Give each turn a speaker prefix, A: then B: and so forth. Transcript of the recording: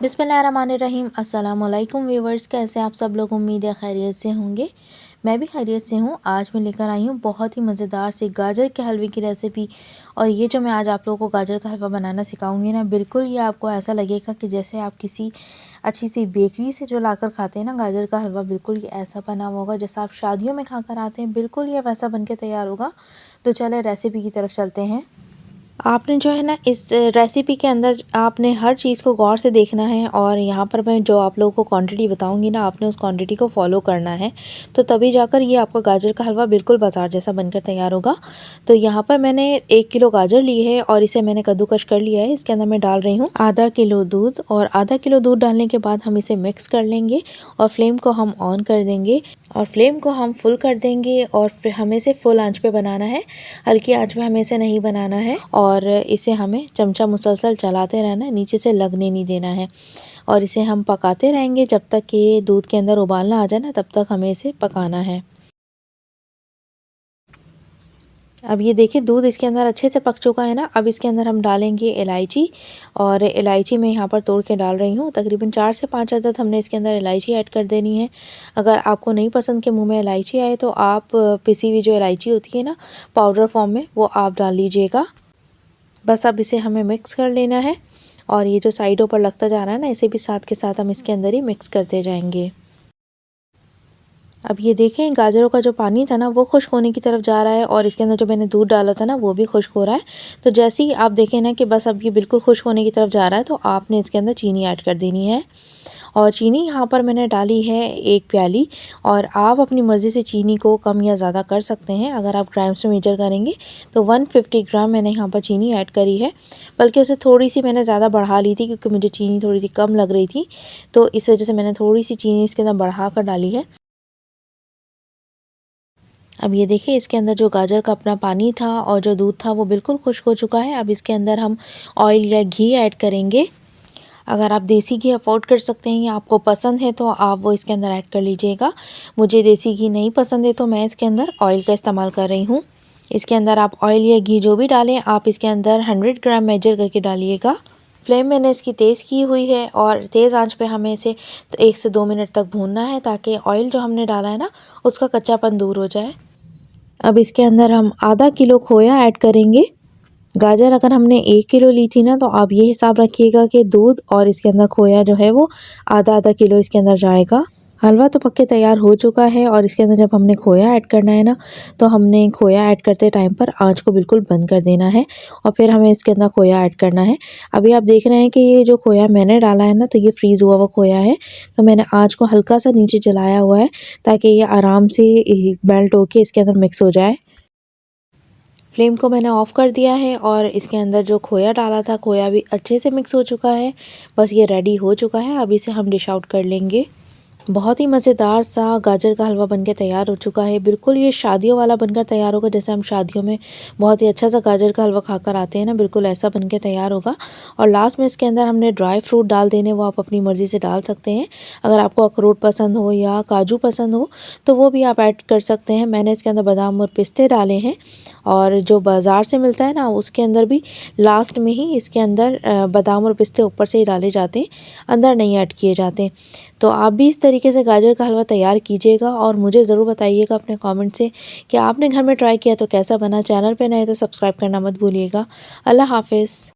A: बिस्मिल्लाहिर्रहमानिर्रहीम। अस्सलाम वालेकुम व्यूवर्स, कैसे आप सब लोग? उम्मीद है खैरियत से होंगे। मैं भी खैरियत से हूँ। आज मैं लेकर आई हूँ बहुत ही मज़ेदार से गाजर के हलवे की रेसिपी। और ये जो मैं आज आप लोगों को गाजर का हलवा बनाना सिखाऊंगी ना, बिल्कुल ये आपको ऐसा लगेगा कि जैसे आप किसी अच्छी सी बेकरी से जो लाकर खाते हैं ना गाजर का हलवा, बिल्कुल ये ऐसा बना हुआ होगा जैसा आप शादियों में खाकर आते हैं। बिल्कुल ये वैसा बन के तैयार होगा। तो चले रेसिपी की तरफ चलते हैं। आपने जो है ना इस रेसिपी के अंदर आपने हर चीज़ को गौर से देखना है, और यहाँ पर मैं जो आप लोगों को क्वांटिटी बताऊंगी ना, आपने उस क्वांटिटी को फॉलो करना है। तो तभी जाकर ये आपका गाजर का हलवा बिल्कुल बाजार जैसा बनकर तैयार होगा। तो यहाँ पर मैंने 1 किलो गाजर ली है और इसे मैंने कद्दूकश कर लिया है। इसके अंदर मैं डाल रही हूँ आधा किलो दूध, और आधा किलो दूध डालने के बाद हम इसे मिक्स कर लेंगे और फ्लेम को हम ऑन कर देंगे और फ्लेम को हम फुल कर देंगे। और फिर हमें इसे फुल आंच पे बनाना है, हल्की आंच पे हमें इसे नहीं बनाना है। और इसे हमें चमचा मुसलसल चलाते रहना है, नीचे से लगने नहीं देना है। और इसे हम पकाते रहेंगे जब तक कि दूध के अंदर उबाल ना आ जाए ना, तब तक हमें इसे पकाना है। अब ये देखिए दूध इसके अंदर अच्छे से पक चुका है ना। अब इसके अंदर हम डालेंगे इलायची, और इलायची मैं यहाँ पर तोड़ के डाल रही हूँ। तकरीबन 4 से 5 अदद हमने इसके अंदर इलायची ऐड कर देनी है। अगर आपको नहीं पसंद के मुंह में इलायची आए तो आप पिसी हुई जो इलायची होती है ना पाउडर फॉर्म में, वो आप डाल लीजिएगा। बस अब इसे हमें मिक्स कर लेना है, और ये जो साइडों पर लगता जा रहा है ना, इसे भी साथ के साथ हम इसके अंदर ही मिक्स करते जाएंगे। अब ये देखें गाजरों का जो पानी था ना वो खुश्क होने की तरफ जा रहा है, और इसके अंदर जो मैंने दूध डाला था ना वो भी खुश्क हो रहा है। तो जैसे ही आप देखें ना कि बस अब ये बिल्कुल खुश्क होने की तरफ जा रहा है, तो आपने इसके अंदर चीनी ऐड कर देनी है। और चीनी यहाँ पर मैंने डाली है 1 प्याली, और आप अपनी मर्ज़ी से चीनी को कम या ज़्यादा कर सकते हैं। अगर आप ग्राम्स में मेजर करेंगे तो 150 ग्राम मैंने यहाँ पर चीनी ऐड करी है, बल्कि उसे थोड़ी सी मैंने ज़्यादा बढ़ा ली थी क्योंकि मुझे चीनी थोड़ी सी कम लग रही थी। तो इस वजह से मैंने थोड़ी सी चीनी इसके अंदर बढ़ा कर डाली है। अब ये देखिए इसके अंदर जो गाजर का अपना पानी था और जो दूध था वो बिल्कुल खुश्क हो चुका है। अब इसके अंदर हम ऑयल या घी ऐड करेंगे। अगर आप देसी घी अफोर्ड कर सकते हैं या आपको पसंद है तो आप वो इसके अंदर ऐड कर लीजिएगा। मुझे देसी घी नहीं पसंद है तो मैं इसके अंदर ऑयल का इस्तेमाल कर रही हूँ। इसके अंदर आप ऑयल या घी जो भी डालें, आप इसके अंदर 100 ग्राम मेजर करके डालिएगा। फ्लेम मैंने इसकी तेज़ की हुई है, और तेज़ आंच पे हमें इसे तो 1 से 2 मिनट तक भूनना है, ताकि ऑयल जो हमने डाला है ना उसका कच्चापन दूर हो जाए। अब इसके अंदर हम आधा किलो खोया ऐड करेंगे। गाजर अगर हमने 1 किलो ली थी ना, तो आप ये हिसाब रखिएगा कि दूध और इसके अंदर खोया जो है वो आधा आधा किलो इसके अंदर जाएगा। हलवा तो पक के तैयार हो चुका है, और इसके अंदर जब हमने खोया ऐड करना है ना, तो हमने खोया ऐड करते टाइम पर आंच को बिल्कुल बंद कर देना है, और फिर हमें इसके अंदर खोया ऐड करना है। अभी आप देख रहे हैं कि ये जो खोया मैंने डाला है ना, तो ये फ्रीज़ हुआ हुआ खोया है। तो मैंने आंच को हल्का सा नीचे जलाया हुआ है, ताकि ये आराम से मेल्ट होके इसके अंदर मिक्स हो जाए। फ्लेम को मैंने ऑफ़ कर दिया है, और इसके अंदर जो खोया डाला था खोया भी अच्छे से मिक्स हो चुका है। बस ये रेडी हो चुका है। अब इसे हम डिश आउट कर लेंगे। बहुत ही मज़ेदार सा गाजर का हलवा बनके तैयार हो चुका है। बिल्कुल ये शादियों वाला बनकर तैयार होगा, जैसे हम शादियों में बहुत ही अच्छा सा गाजर का हलवा खाकर आते हैं ना, बिल्कुल ऐसा बनके तैयार होगा। और लास्ट में इसके अंदर हमने ड्राई फ्रूट डाल देने, वो आप अपनी मर्ज़ी से डाल सकते हैं। अगर आपको अखरोट पसंद हो या काजू पसंद हो तो वो भी आप ऐड कर सकते हैं। मैंने इसके अंदर बादाम और पिस्ते डाले हैं, और जो बाज़ार से मिलता है ना उसके अंदर भी लास्ट में ही इसके अंदर बादाम और पिस्ते ऊपर से ही डाले जाते हैं, अंदर नहीं ऐड किए जाते। तो आप भी इस तरीके से गाजर का हलवा तैयार कीजिएगा, और मुझे ज़रूर बताइएगा अपने कमेंट से कि आपने घर में ट्राई किया तो कैसा बना। चैनल पे नए तो सब्सक्राइब करना मत भूलिएगा। अल्लाह हाफ़िज़।